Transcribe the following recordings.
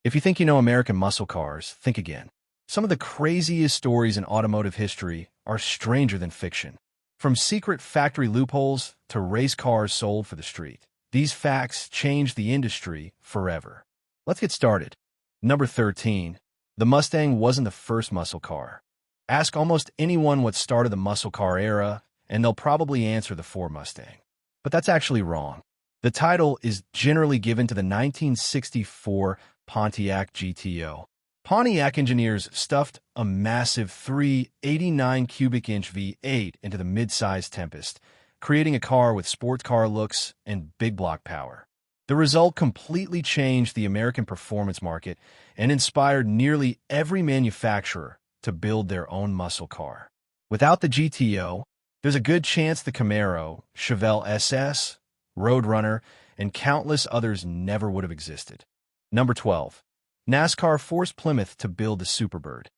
If you think you know American muscle cars, think again. Some of the craziest stories in automotive history are stranger than fiction. From secret factory loopholes to race cars sold for the street, these facts changed the industry forever. Let's get started. Number 13. The Mustang wasn't the first muscle car. Ask almost anyone what started the muscle car era, and they'll probably answer the Ford Mustang. But that's actually wrong. The title is generally given to the 1964 Pontiac GTO. Pontiac engineers stuffed a massive 389 cubic inch V8 into the mid-size Tempest, creating a car with sports car looks and big block power. The result completely changed the American performance market and inspired nearly every manufacturer to build their own muscle car. Without the GTO, there's a good chance the Camaro, Chevelle SS, Roadrunner, and countless others never would have existed. Number 12. NASCAR forced Plymouth to build the Superbird.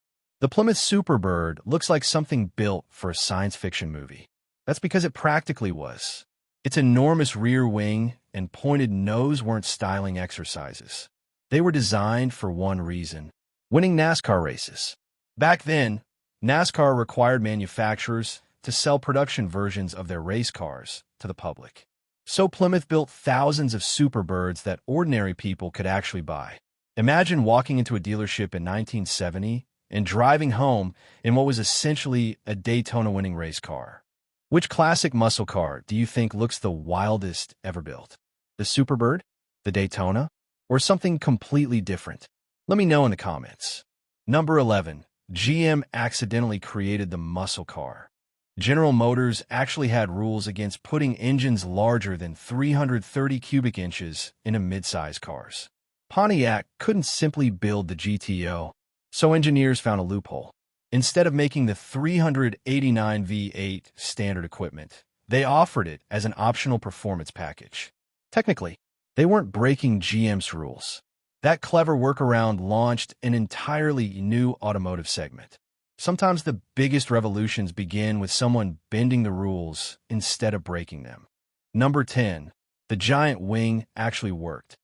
The Plymouth Superbird looks like something built for a science fiction movie. That's because it practically was. Its enormous rear wing and pointed nose weren't styling exercises. They were designed for one reason: winning NASCAR races. Back then, NASCAR required manufacturers to sell production versions of their race cars to the public. So Plymouth built thousands of Superbirds that ordinary people could actually buy. Imagine walking into a dealership in 1970 and driving home in what was essentially a Daytona-winning race car. Which classic muscle car do you think looks the wildest ever built? The Superbird? The Daytona? Or something completely different? Let me know in the comments. Number 11. GM accidentally created the muscle car. General Motors actually had rules against putting engines larger than 330 cubic inches into mid-size cars. Pontiac couldn't simply build the GTO, so engineers found a loophole. Instead of making the 389 V8 standard equipment, they offered it as an optional performance package. Technically, they weren't breaking GM's rules. That clever workaround launched an entirely new automotive segment. Sometimes the biggest revolutions begin with someone bending the rules instead of breaking them. Number 10. The giant wing actually worked.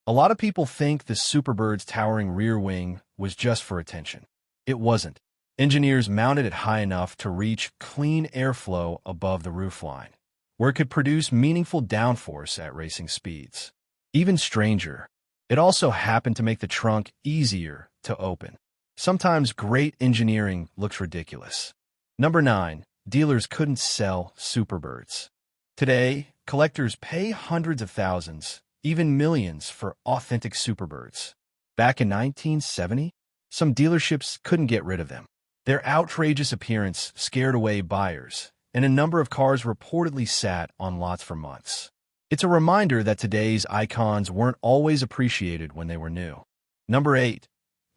A lot of people think the Superbird's towering rear wing was just for attention. It wasn't. Engineers mounted it high enough to reach clean airflow above the roofline, where it could produce meaningful downforce at racing speeds. Even stranger, it also happened to make the trunk easier to open. Sometimes great engineering looks ridiculous. Number 9. Dealers couldn't sell Superbirds. Today, collectors pay hundreds of thousands, even millions, for authentic Superbirds. Back in 1970, some dealerships couldn't get rid of them. Their outrageous appearance scared away buyers, and a number of cars reportedly sat on lots for months. It's a reminder that today's icons weren't always appreciated when they were new. Number 8.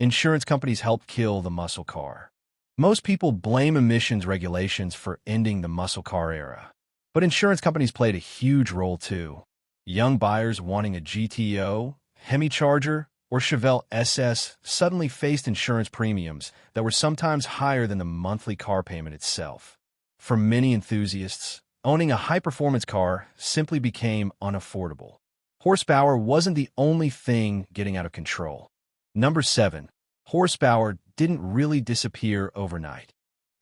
Insurance companies helped kill the muscle car. Most people blame emissions regulations for ending the muscle car era. But insurance companies played a huge role too. Young buyers wanting a GTO, HEMI Charger, or Chevelle SS suddenly faced insurance premiums that were sometimes higher than the monthly car payment itself. For many enthusiasts, owning a high-performance car simply became unaffordable. Horsepower wasn't the only thing getting out of control. Number 7. Horsepower didn't really disappear overnight.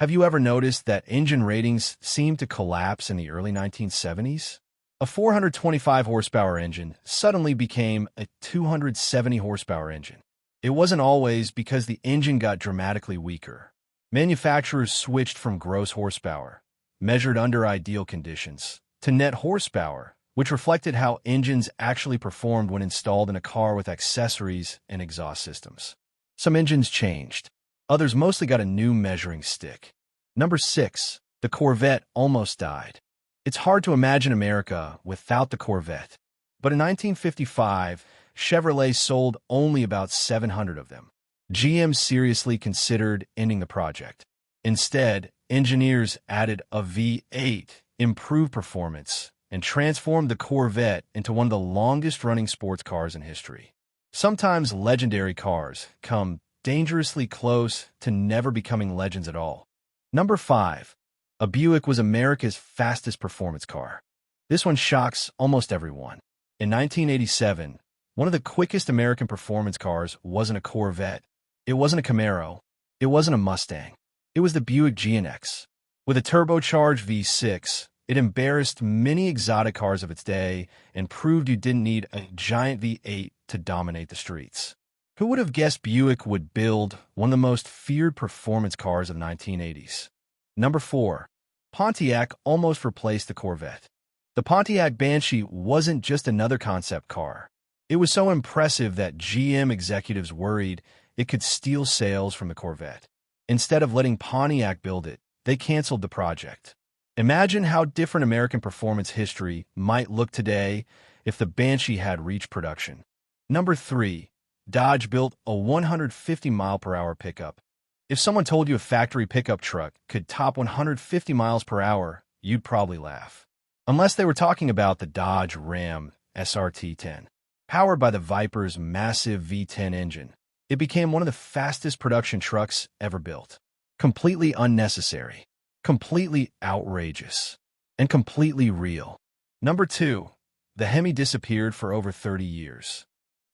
Have you ever noticed that engine ratings seemed to collapse in the early 1970s? A 425 horsepower engine suddenly became a 270 horsepower engine. It wasn't always because the engine got dramatically weaker. Manufacturers switched from gross horsepower, measured under ideal conditions, to net horsepower, which reflected how engines actually performed when installed in a car with accessories and exhaust systems. Some engines changed. Others mostly got a new measuring stick. Number 6. The Corvette almost died. It's hard to imagine America without the Corvette. But in 1955, Chevrolet sold only about 700 of them. GM seriously considered ending the project. Instead, engineers added a V8, improved performance, and transformed the Corvette into one of the longest-running sports cars in history. Sometimes legendary cars come dangerously close to never becoming legends at all. Number 5. A Buick was America's fastest performance car. This one shocks almost everyone. In 1987, One of the quickest American performance cars wasn't a Corvette. It wasn't a Camaro. It wasn't a Mustang. It was the Buick GNX. With a turbocharged V6, it embarrassed many exotic cars of its day and proved you didn't need a giant V8 to dominate the streets. Who would have guessed Buick would build one of the most feared performance cars of the 1980s? Number 4. Pontiac almost replaced the Corvette. The Pontiac Banshee wasn't just another concept car. It was so impressive that GM executives worried it could steal sales from the Corvette. Instead of letting Pontiac build it, they canceled the project. Imagine how different American performance history might look today if the Banshee had reached production. Number 3. Dodge built a 150-mile-per-hour pickup. If someone told you a factory pickup truck could top 150 miles per hour, you'd probably laugh. Unless they were talking about the Dodge Ram SRT-10. Powered by the Viper's massive V10 engine, it became one of the fastest production trucks ever built. Completely unnecessary, completely outrageous, and completely real. Number 2. The HEMI disappeared for over 30 years.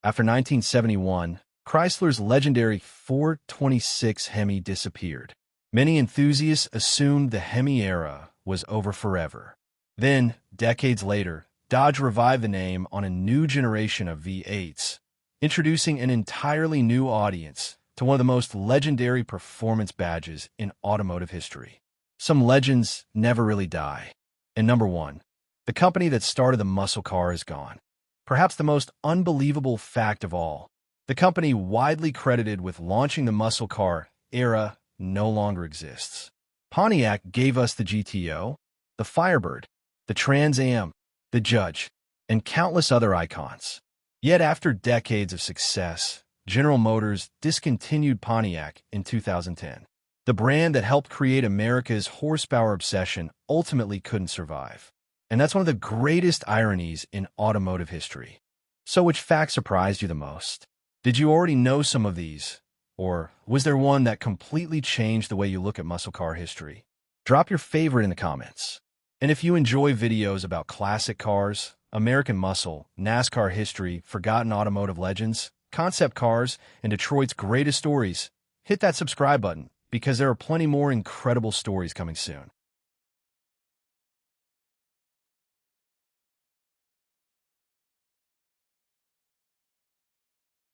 After 1971, Chrysler's legendary 426 HEMI disappeared. Many enthusiasts assumed the HEMI era was over forever. Then, decades later, Dodge revived the name on a new generation of V8s, introducing an entirely new audience to one of the most legendary performance badges in automotive history. Some legends never really die. And number 1, the company that started the muscle car is gone. Perhaps the most unbelievable fact of all, the company widely credited with launching the muscle car era no longer exists. Pontiac gave us the GTO, the Firebird, the Trans Am, the Judge, and countless other icons. Yet after decades of success, General Motors discontinued Pontiac in 2010. The brand that helped create America's horsepower obsession ultimately couldn't survive. And that's one of the greatest ironies in automotive history. So which fact surprised you the most? Did you already know some of these? Or was there one that completely changed the way you look at muscle car history? Drop your favorite in the comments. And if you enjoy videos about classic cars, American muscle, NASCAR history, forgotten automotive legends, concept cars, and Detroit's greatest stories, hit that subscribe button because there are plenty more incredible stories coming soon.